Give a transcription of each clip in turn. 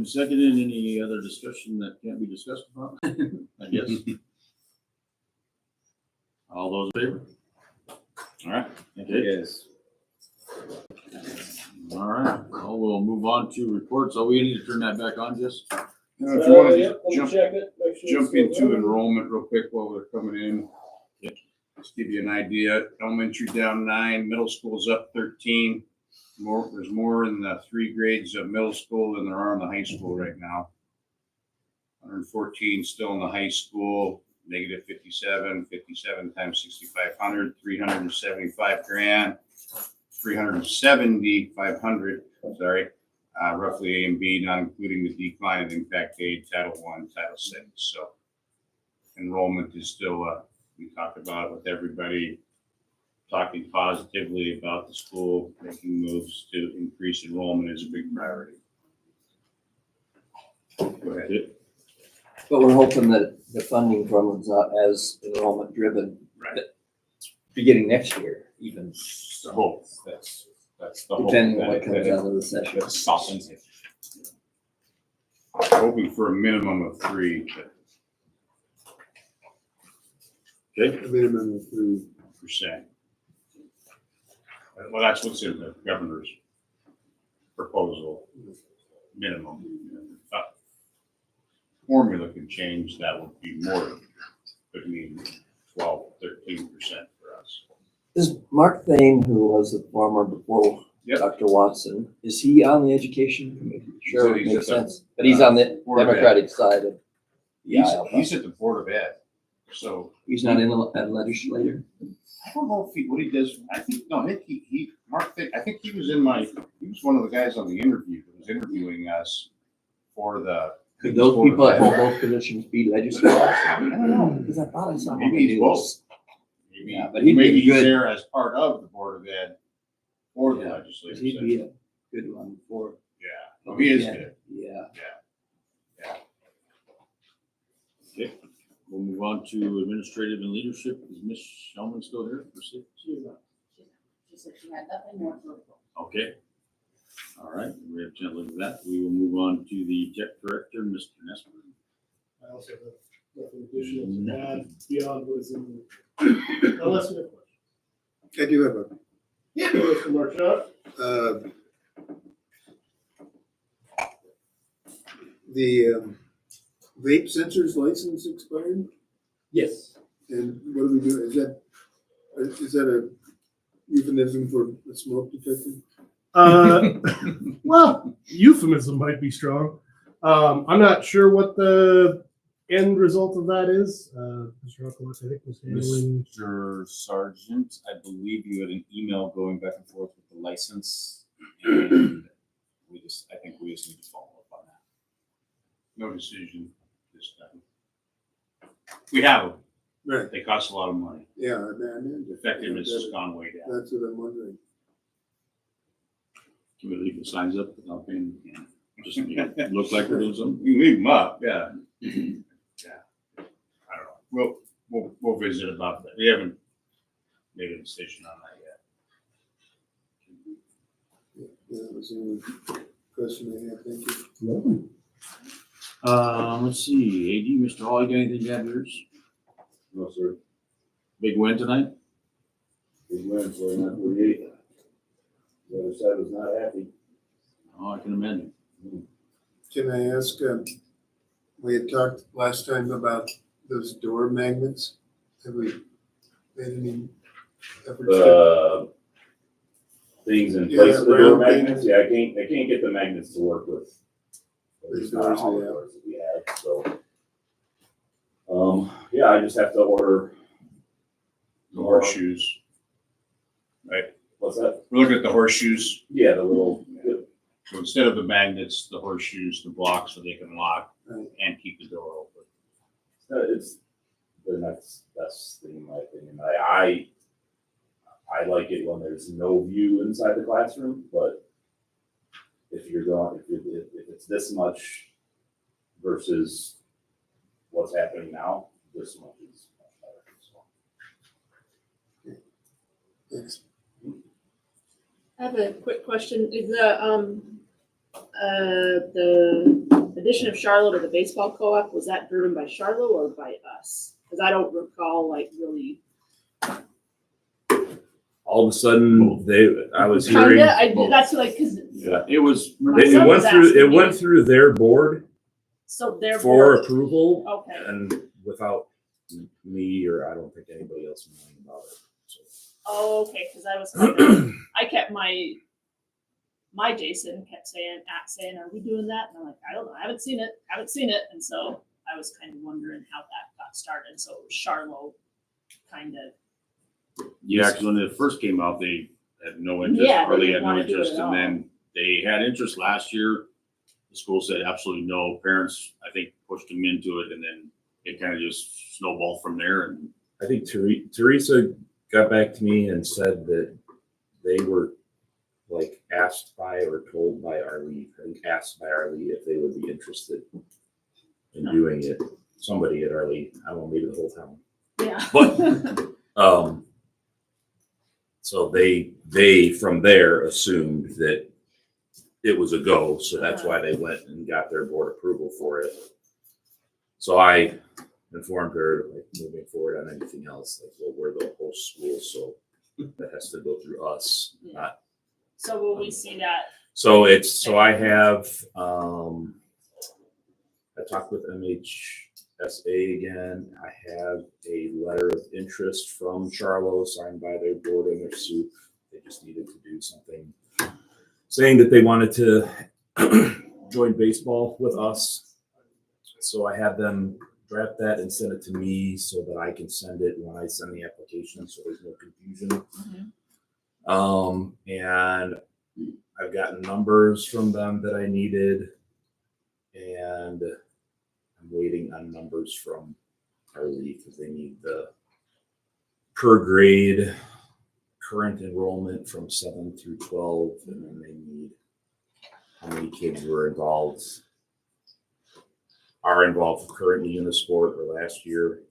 and seconded. Any other discussion that can't be discussed about? I guess. All those in favor? All right. Okay. Yes. All right. Well, we'll move on to reports. Oh, we need to turn that back on, Jess? Now, if you want to Yep, let me jump, check it, make sure jump it's still into running. enrollment real quick while they're coming in. Just give you an idea. Elementary down 9, middle school's up 13. There's more in the 3 grades of middle school than there are in the high school right now. 114 still in the high school, negative 57 times 6,500, 375 grand, 370,500, sorry. Roughly A and B, not including the decline in impact aid, Title I, Title VI. So enrollment is still, we talked about it with everybody, talking positively about the school, making moves to increase enrollment is a big priority. Go ahead. But we're hoping that the funding from it's not as enrollment driven. Right. Beginning next year, even, The hope, that's the hope. depending on that what it- comes that out of the session. it softens it. Hoping for a minimum of 3, Okay. A minimum of 3. Well, that's what's in the governor's proposal, minimum. Formula can change, that would be more, could mean 12, 13% for us. Is Mark Thane, who was the former before Yep. Dr. Watson, is he on the education committee? Sure, He's makes at the, sense. But he's on the Board of Ed. Democratic side of the aisle. He's at the Board of Ed, so He's not in the legislature. I don't know if what he does, I think he was he was one of the guys on the interview that was interviewing us for the. Could those Board of people that Ed. hold those positions be legislators? I don't know, because I thought I saw him on Maybe the he's news. Maybe, Yeah, but he'd be maybe he's good. there as part of the Board of Ed or the Yeah, legislature. He'd be a good one for. Yeah, well, he is Yeah, good. Yeah. Okay. We'll move on to administrative and leadership. Is Ms. Shellman still here? She's not. She said she had nothing more to report. Okay. All right. We have a chance to look at that. We will move on to the tech director, Mr. Nestor. I also have nothing additional to add beyond what is in the, unless you have a question. I do have a, Yeah. Mr. Marchant? the vape sensors license expired, Yes. and what do we do? Is that a euphemism for a smoke detector? Well, euphemism might be strong. I'm not sure what the end result of that is. Mr. Ruckowitz, I think, was handling. Mr. Sargent, I believe you had an email going back and forth with the license, and I think we just need to follow up on that. No decision this time. We have them. Right, They cost a lot of money. yeah, man. The effectiveness has gone way down. That's what I'm wondering. Can we leave the signs up without paying? Just make it look like we're doing something? You can leave them up, yeah. Yeah. I don't know. We'll visit about that. We haven't made a decision on that yet. Yeah, that was the only question I had, thank you. Let's see, AD, Mr. Hall, you got anything to add yours? No, sir. Big win tonight? Big win, 49-48. The other side was not happy. Oh, I can imagine. Can I ask, we had talked last time about those door magnets. Have we made any efforts? The things in Yeah, place of the door round things. magnets, yeah, I can't get the magnets to work with. At The least not doors all we the have. doors that we have, so. Yeah, I just have to order, The horseshoes. what's that? We're looking at the horseshoes. Yeah, the little, So instead of the magnets, the horseshoes, the blocks so they can lock Right. and keep the door open. it's the next best thing in my opinion. I like it when there's no view inside the classroom, but if it's this much versus what's happening now, this much is much better. So. Thanks. I have a quick question. Is the addition of Charlotte to the baseball co-op, was that driven by Charlotte or by us? Because I don't recall like really. All of a sudden, I was hearing, Kinda, that's like, cause, Yeah, it was. My it son went was through, asking it me. went through their board so they're. for approval Okay, and without me or I don't think anybody else knowing about it. So, oh, okay, cause I was, kinda- I kept my Jason kept saying, are we doing that? And I'm like, I don't know, I haven't seen it, and so I was kind of wondering how that got started, so it was Charlo, kind of. Yeah, because when it first came out, they had no interest, Yeah, or they they didn't had no wanna do it interest, at and all. then they had interest last year. The school said absolutely no. Parents, I think, pushed them into it, and then it kind of just snowballed from there. And I think Teresa got back to me and said that they were like asked by or told by Arlie, I think asked by Arlie if they would be interested in doing it. Somebody at Arlie, I don't know, maybe the whole town. Yeah. But so they from there assumed that it was a go, so that's why they went and got their board approval for it. So I informed her, like, moving forward on anything else, like, well, we're the host school, so that has to go through us, Yeah. not. So will we see that? So I have, I talked with MHSA again. I have a letter of interest from Charlo signed by their board and their soup. They just needed to do something saying that they wanted to join baseball with us. So I had them draft that and send it to me so that I can send it when I send the application, so there's no confusion. And I've gotten numbers from them that I needed, and I'm waiting on numbers from Arlie because they need the per grade current enrollment from 7 through 12, and then they need how many kids are involved currently in the sport or last year,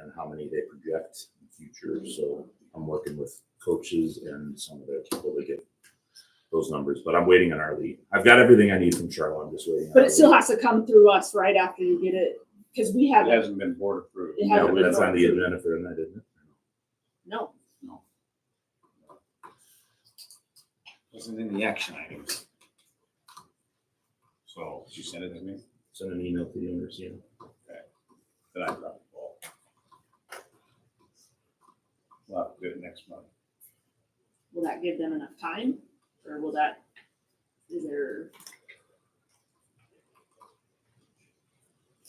and how many they project in the future. So I'm working with coaches and some of their people to get those numbers, but I'm waiting on Arlie. I've got everything I need from Charlotte. I'm just waiting. But it still has to come through us right after you get it, because we It haven't, hasn't been board approved. It Yeah, hasn't been that's on the approved. agenda for tonight, isn't it? no. Wasn't in the action items. So did you send it to me? Send an email to the owners, yeah. Then I dropped the ball. We'll have to do it next month. Will that give them enough time, or will that, is there?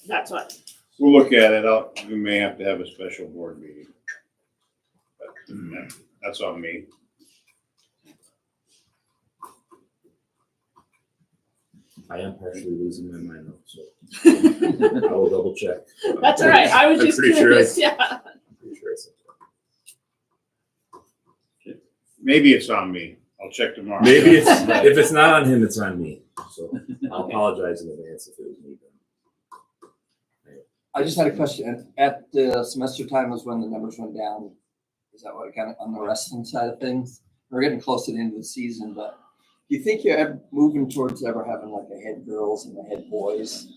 That's what, We'll look at it. We may have to have a special board meeting. But yeah, that's on me. I am partially losing my mind though, so I will double check. that's all right, I was I'm just pretty sure curious, yeah. Pretty sure I said that. Maybe it's on me. I'll check tomorrow. Maybe it's, if it's not on him, it's on me. So I'll apologize in advance if it was me. I just had a question. At the semester time was when the numbers went down. Is that what kind of on the wrestling side of things? We're getting close to the end of the season, but do you think you're ever moving towards ever having like a head girls and a head boys?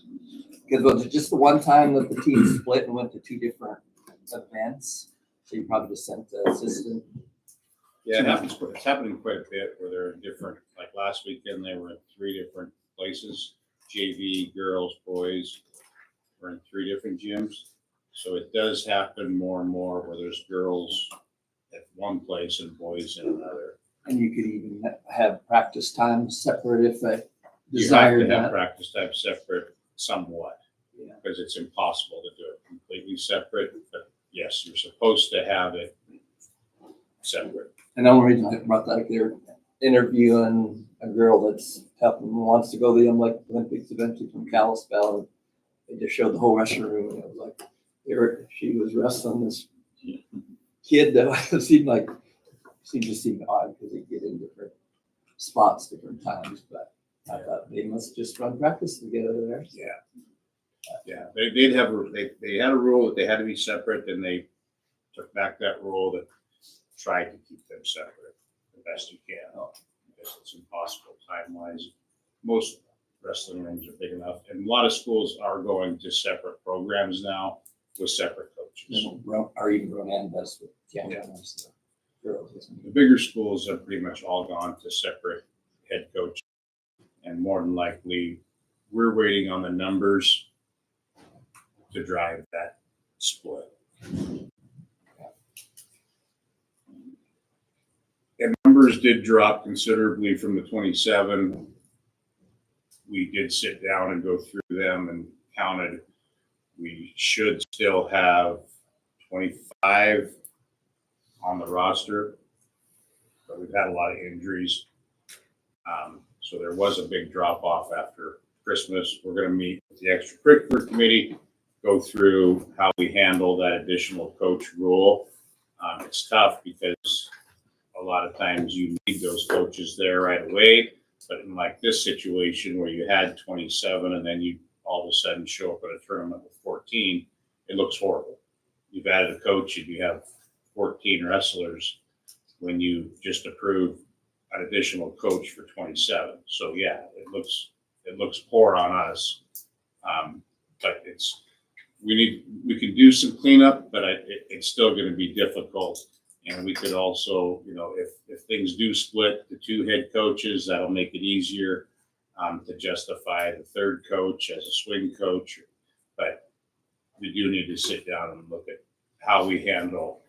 Because was it just the one time that the team split and went to two different events? So you probably just sent the assistant. Yeah, it's happening quite a bit where they're in different, like last weekend, they were in 3 different places. JV, girls, boys, were in 3 different gyms. So it does happen more and more where there's girls at one place and boys in another. And you could even have practice time separate if they You have desire to have that. practice time separate somewhat. Yeah. Because it's impossible to do it completely separate, but yes, you're supposed to have it separate. And the only reason I brought that up, they're interviewing a girl that's helping, wants to go to the Olympics eventually from Kalispell. And they just showed the whole wrestling room, and it was like, she was wrestling this kid that seemed odd because they get in different spots, different times. But I thought they must just run practice together there. Yeah, they had a rule that they had to be separate, and they took back that rule that tried to keep them separate the best you can. Because it's impossible time-wise. Most wrestling rooms are big enough. And a lot of schools are going to separate programs now with separate coaches. Or even Ronan does with the girls, isn't it? The bigger schools have pretty much all gone to separate head coach. And more than likely, we're waiting on the numbers to drive that split. And numbers did drop considerably from the 27. We did sit down and go through them and counted. We should still have 25 on the roster, but we've had a lot of injuries. So there was a big drop off after Christmas. We're going to meet with the extracurricular committee, go through how we handle that additional coach rule. It's tough because a lot of times you need those coaches there right away. But in like this situation where you had 27 and then you all of a sudden show up at a tournament with 14, it looks horrible. You've added a coach and you have 14 wrestlers when you just approved an additional coach for 27. So yeah, it looks poor on us. But we can do some cleanup, but it's still going to be difficult. And we could also, if things do split the two head coaches, that'll make it easier to justify the third coach as a swing coach. But we do need to sit down and look at how we handle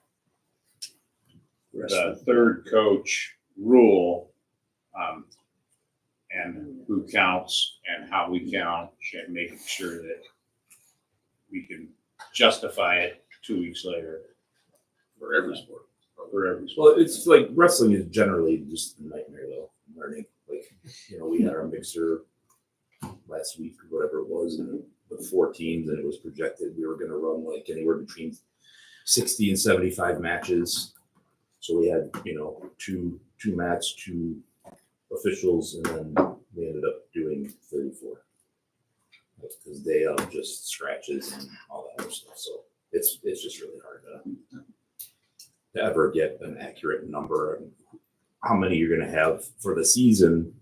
the third coach rule, and who counts and how we count, and making sure that we can justify it 2 weeks later For every sport. for every sport. Well, it's like wrestling is generally just a nightmare though. Learning, like, we had our mixer last week or whatever it was, and with 4 teams, and it was projected we were going to run like anywhere between 60 and 75 matches. So we had, two mats, 2 officials, and then we ended up doing 34 because they just scratches and all that other stuff. So it's just really hard to ever get an accurate number and how many you're going to have for the season,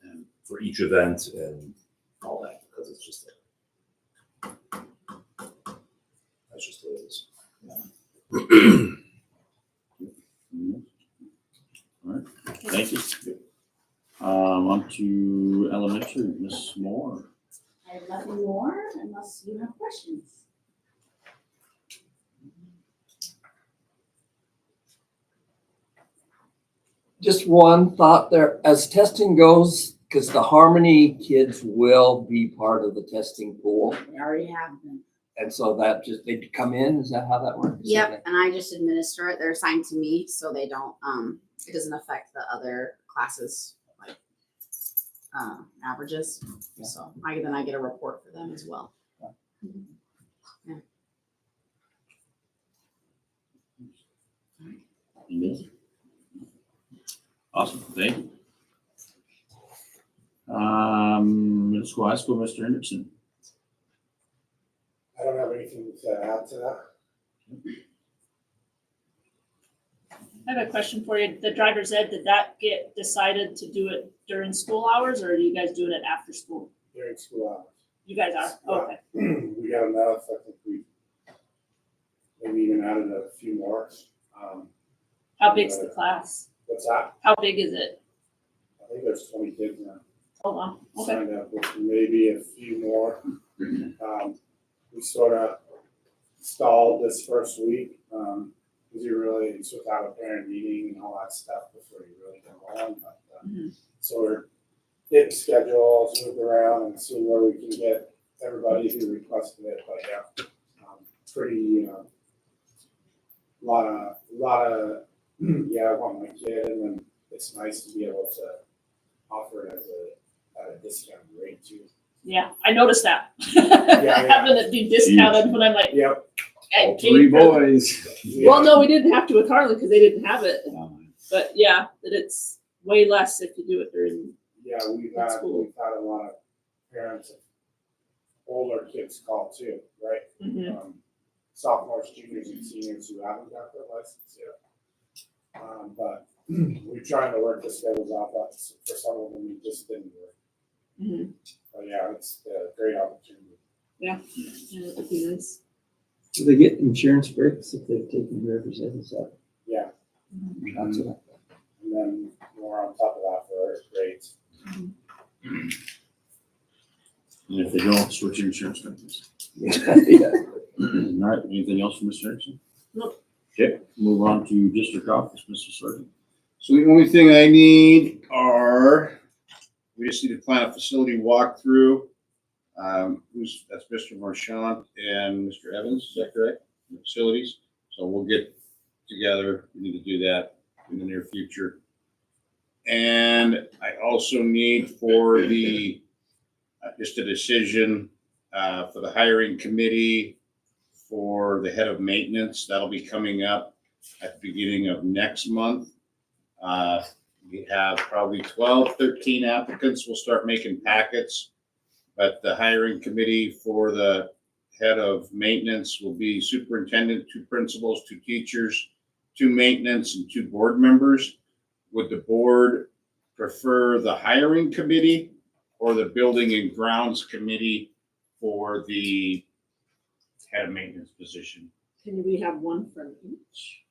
and for each event and all that, because it's just that's just what it is. All right, thank you. On to elementary, Miss Moore. I have nothing more unless you have questions. Just one thought there, as testing goes, because the Harmony kids will be part of the testing pool. They already have been. And so that they come in, is that how that works? Yep, and I just administer it. They're assigned to me, so they don't, it doesn't affect the other classes, like, averages. So then I get a report for them as well. Yes. Awesome, thank you. Middle school, high school, Mr. Henderson. I don't have anything to add to that. I have a question for you. The driver's ed, did that get decided to do it during school hours, or are you guys doing it after school? During school hours. You guys are? Yeah. Okay. We got enough. I think we maybe even added a few more. How big's the class? What's that? How big is it? I think there's 20 kids now. Oh, wow. Okay. Signed up with maybe a few more. We sort of stalled this first week because it's without a parent meeting and all that stuff before you really get on. But, So we're getting schedules moved around and seeing where we can get everybody who requested it. But yeah, pretty lot of I want my kid, and then it's nice to be able to offer it at a discounted rate too. Yeah, I noticed that. Yeah. Having it be discounted when I'm like, Yep. I All paid 3 for- boys. Well, no, we didn't have to with Harlan because they didn't have it. But yeah, that it's way less if you do it during. Yeah, we've That's had cool. a lot of parents of older kids call too, right? Mhm. Sophomores, juniors, and seniors who haven't got their license yet. But we're trying to work the schedules out, but for some of them, we just didn't work. Mhm. But yeah, it's a great opportunity. Yeah, that would be nice. Do they get insurance breaks if they've taken driver's ed? Is that? Yeah, That's what and then more on top of that for our grades. And if they don't, switch insurance companies. yeah. All right, anything else from Mr. Erickson? Nope. Okay, move on to district office, Mr. Sargent. So the only thing I need we just need to plan a facility walkthrough. That's Mr. Marchand and Mr. Evans, is that correct? The facilities. So we'll get together. We need to do that in the near future. And I also need for the, just a decision for the hiring committee for the head of maintenance. That'll be coming up at the beginning of next month. We have probably 12, 13 applicants. We'll start making packets. But the hiring committee for the head of maintenance will be superintendent, 2 principals, 2 teachers, 2 maintenance, and 2 board members. Would the board prefer the hiring committee or the building and grounds committee for the head of maintenance position? Can we have one from each?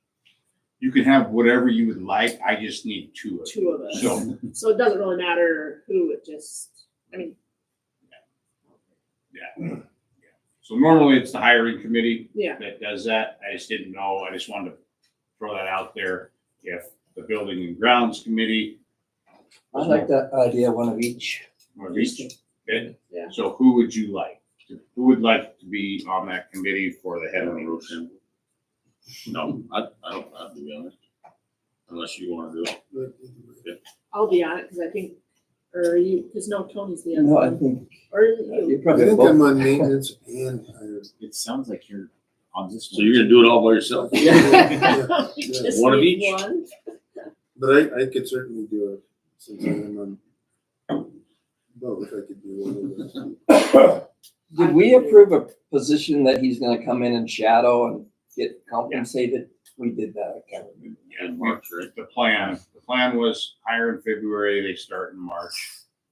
You can have whatever you would like. I just need 2 of them. 2 of us. So, So it doesn't really matter who, it just, I mean, yeah. So normally it's the hiring committee yeah. that does that. I just didn't know. I just wanted to throw that out there. If the building and grounds committee. I like that idea, one of each. Or each. Okay. Yeah. So who would you like? Who would like to be on that committee for the head of maintenance? No, I don't, I'll be honest. Unless you want to do it. I'll be on it because I think, or you, because no, Tony's the other No, I one. think Or you. you I probably think both. I'm on maintenance and hires. It sounds like you're on this So you're gonna do it all by yourself? Yeah, You yeah. just One of need each? one. But I could certainly do it since I'm on both. I could do one. Did we approve a position that he's gonna come in and shadow and get compensated? We did that, I can't remember. Yeah, In March, right? The plan was hire in February, they start in March.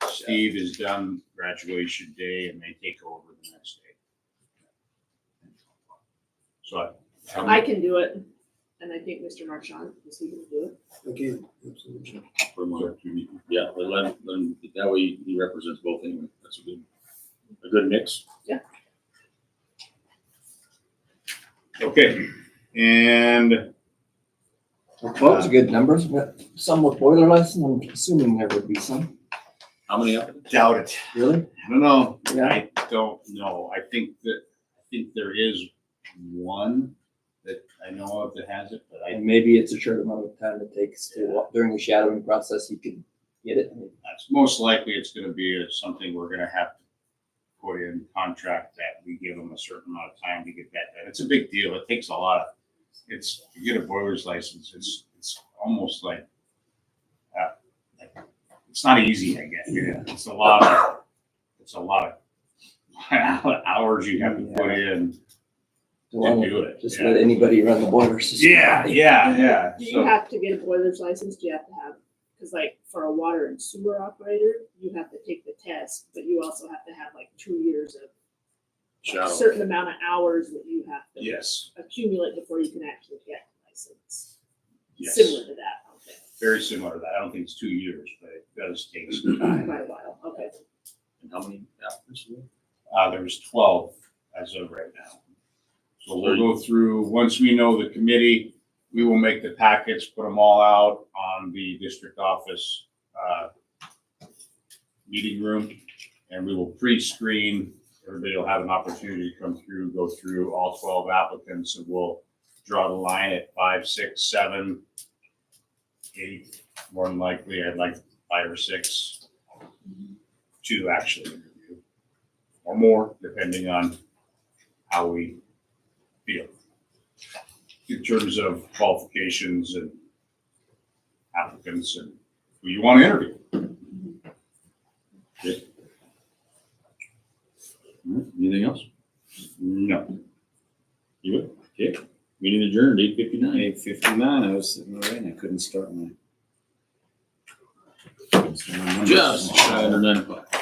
Steve is done graduation day and they take over the next day. So I can do it. And I think Mr. Marchand, is he gonna do it? Okay, absolutely. For a month. Yeah, but let him, that way he represents both anyway. That's a good mix. okay, and Those are good numbers, but some with boiler license, I'm assuming there would be some. How many applicants? doubt it. Really? I don't know. Yeah. I don't know. I think there is one that I know of that has it, but I, And maybe it's a short amount of time it takes to, during the shadowing process, you could get it. that's most likely it's gonna be something we're gonna have to put in contract that we give them a certain amount of time to get that done. It's a big deal. It takes a lot of, to get a boiler's license, it's almost like, it's not easy, I guess. Yeah. It's a lot of hours you have to put in to do it. Just Yeah. let anybody run the boiler system. Yeah. Do you So, have to get a boiler's license? Do you have to have, because like for a water and sewer operator, you have to take the test, but you also have to have like 2 years of like, Shadow. a certain amount of hours that you have to yes, accumulate before you can actually get a license. yes. Similar to that, okay. Very similar to that. I don't think it's 2 years, but it does take some time. Quite a while, okay. And how many applicants? There's 12 as of right now. So we'll go through, once we know the committee, we will make the packets, put them all out on the district office meeting room, and we will pre-screen. Everybody will have an opportunity to come through, go through all 12 applicants, and we'll draw the line at 5, 6, 7, 8. More than likely, I'd like 5 or 6 to actually interview, or more, depending on how we feel in terms of qualifications and applicants and who you want to interview. Okay. All right, anything else? No. You good? Okay. Meeting adjourned, 8:59. 8:59, I was sitting there and I couldn't start my. Just under 9 o'clock.